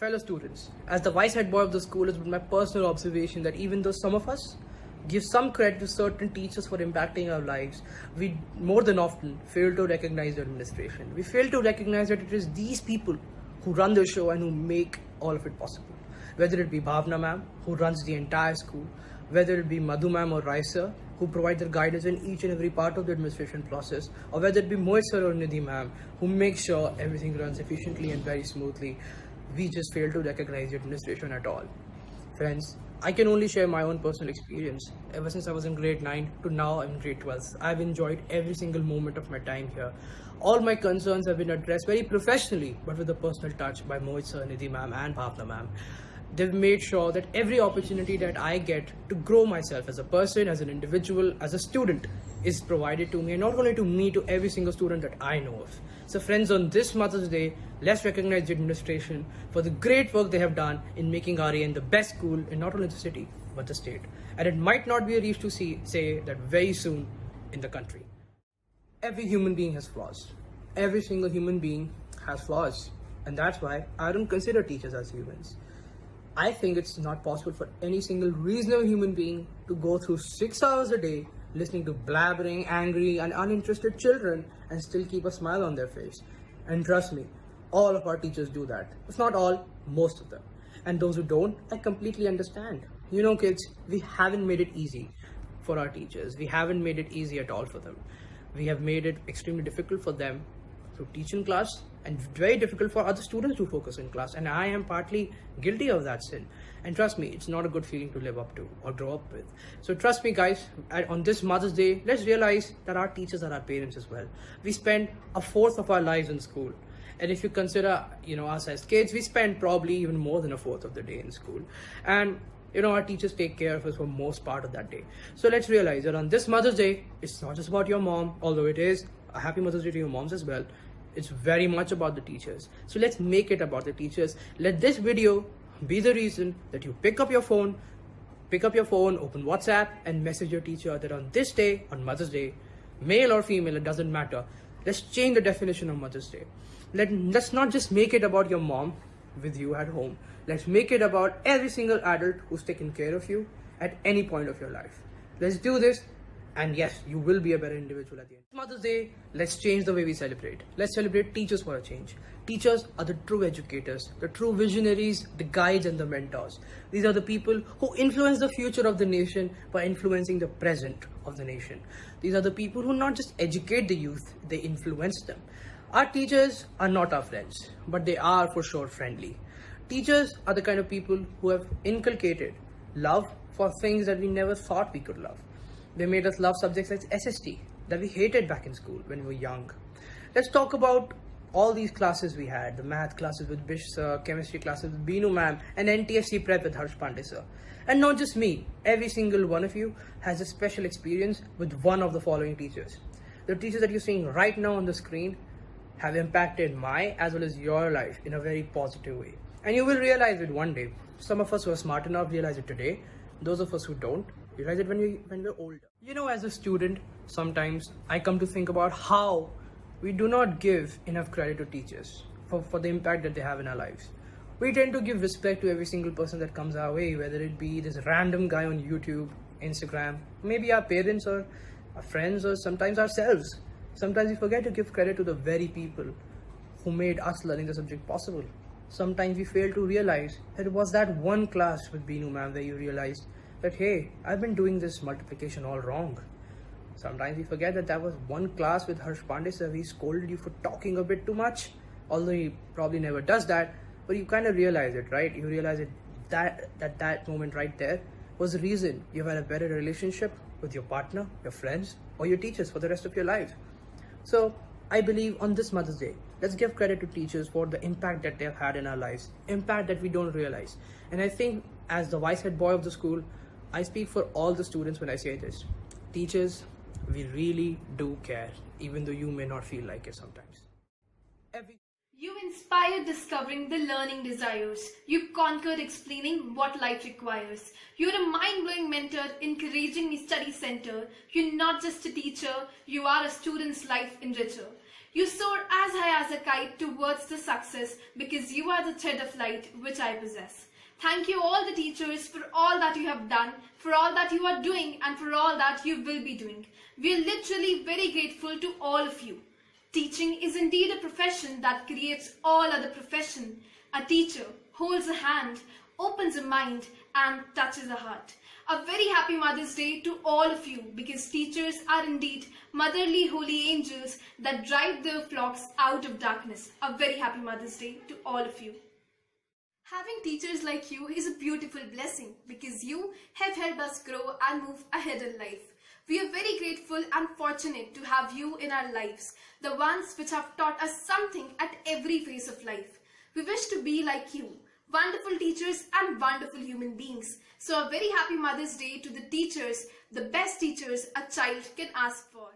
Fellow students, as the vice head boy of the school, it's been my personal observation that even though some of us give some credit to certain teachers for impacting our lives, we more than often fail to recognize the administration. We fail to recognize that it is these people who run the show and who make all of it possible. Whether it be Bhavna ma'am, who runs the entire school, whether it be Madhu ma'am or Rai sir, who provide their guidance in each and every part of the administration process, or whether it be Mohit sir or Nidhi ma'am, who make sure everything runs efficiently and very smoothly, we just fail to recognize the administration at all. Friends, I can only share my own personal experience. Ever since I was in grade 9 to now I'm in grade 12, I've enjoyed every single moment of my time here. All my concerns have been addressed very professionally, but with a personal touch by Mohit sir, Nidhi ma'am and Bhavna ma'am. They've made sure that every opportunity that I get to grow myself as a person, as an individual, as a student is provided to me, and not only to me, to every single student that I know of. So friends, on this Mother's Day, let's recognize the administration for the great work they have done in making R.S.N the best school in not only the city, but the state. And it might not be a reach to say that very soon in the country. Every human being has flaws. Every single human being has flaws. And that's why I don't consider teachers as humans. I think it's not possible for any single reasonable human being to go through 6 hours a day listening to blabbering, angry and uninterested children and still keep a smile on their face. And trust me, all of our teachers do that. If not all, most of them. And those who don't, I completely understand. You know kids, we haven't made it easy for our teachers. We haven't made it easy at all for them. We have made it extremely difficult for them to teach in class and very difficult for other students to focus in class, and I am partly guilty of that sin. And trust me, it's not a good feeling to live up to or grow up with. So trust me guys, on this Mother's Day, let's realize that our teachers are our parents as well. We spend a fourth of our lives in school, and if you consider us as kids, we spend probably even more than a fourth of the day in school. And our teachers take care of us for most part of that day. So let's realize that on this Mother's Day, it's not just about your mom, although it is a happy Mother's Day to your moms as well. It's very much about the teachers. So let's make it about the teachers. Let this video be the reason that you pick up your phone, open WhatsApp and message your teacher that on this day, on Mother's Day, male or female, it doesn't matter. Let's change the definition of Mother's Day. Let's not just make it about your mom with you at home. Let's make it about every single adult who's taken care of you at any point of your life. Let's do this. And yes, you will be a better individual at the end. Mother's Day, let's change the way we celebrate. Let's celebrate teachers for a change. Teachers are the true educators, the true visionaries, the guides and the mentors. These are the people who influence the future of the nation by influencing the present of the nation. These are the people who not just educate the youth, they influence them. Our teachers are not our friends, but they are for sure friendly. Teachers are the kind of people who have inculcated love for things that we never thought we could love. They made us love subjects like SST that we hated back in school when we were young. Let's talk about all these classes we had, the math classes with Bish sir, chemistry classes with Beenu ma'am, and NTSC prep with Harsh Pandey sir. And not just me, every single one of you has a special experience with one of the following teachers. The teachers that you're seeing right now on the screen have impacted my as well as your life in a very positive way. And you will realize it one day. Some of us who are smart enough realize it today. Those of us who don't, realize it when we're older. As a student, sometimes I come to think about how we do not give enough credit to teachers for the impact that they have in our lives. We tend to give respect to every single person that comes our way, whether it be this random guy on YouTube, Instagram, maybe our parents or our friends or sometimes ourselves. Sometimes we forget to give credit to the very people who made us learning the subject possible. Sometimes we fail to realize that it was that one class with Beenu ma'am where you realized that, hey, I've been doing this multiplication all wrong. Sometimes we forget that that was one class with Harsh Pandey sir. He scolded you for talking a bit too much, although he probably never does that, but you kind of realize it, right? You realize it that moment right there was the reason you've had a better relationship with your partner, your friends, or your teachers for the rest of your life. So I believe on this Mother's Day, let's give credit to teachers for the impact that they've had in our lives, impact that we don't realize. And I think as the vice head boy of the school, I speak for all the students when I say this. Teachers, we really do care, even though you may not feel like it sometimes. You inspired discovering the learning desires. You conquered explaining what life requires. You're a mind-blowing mentor, encouraging me study center. You're not just a teacher, you are a student's life enricher. You soar as high as a kite towards the success because you are the thread of light which I possess. Thank you all the teachers for all that you have done, for all that you are doing and for all that you will be doing. We are literally very grateful to all of you. Teaching is indeed a profession that creates all other profession. A teacher holds a hand, opens a mind and touches a heart. A very happy Mother's Day to all of you because teachers are indeed motherly holy angels that drive their flocks out of darkness. A very happy Mother's Day to all of you. Having teachers like you is a beautiful blessing because you have helped us grow and move ahead in life. We are very grateful and fortunate to have you in our lives, the ones which have taught us something at every phase of life. We wish to be like you, wonderful teachers and wonderful human beings. So a very happy Mother's Day to the teachers, the best teachers a child can ask for.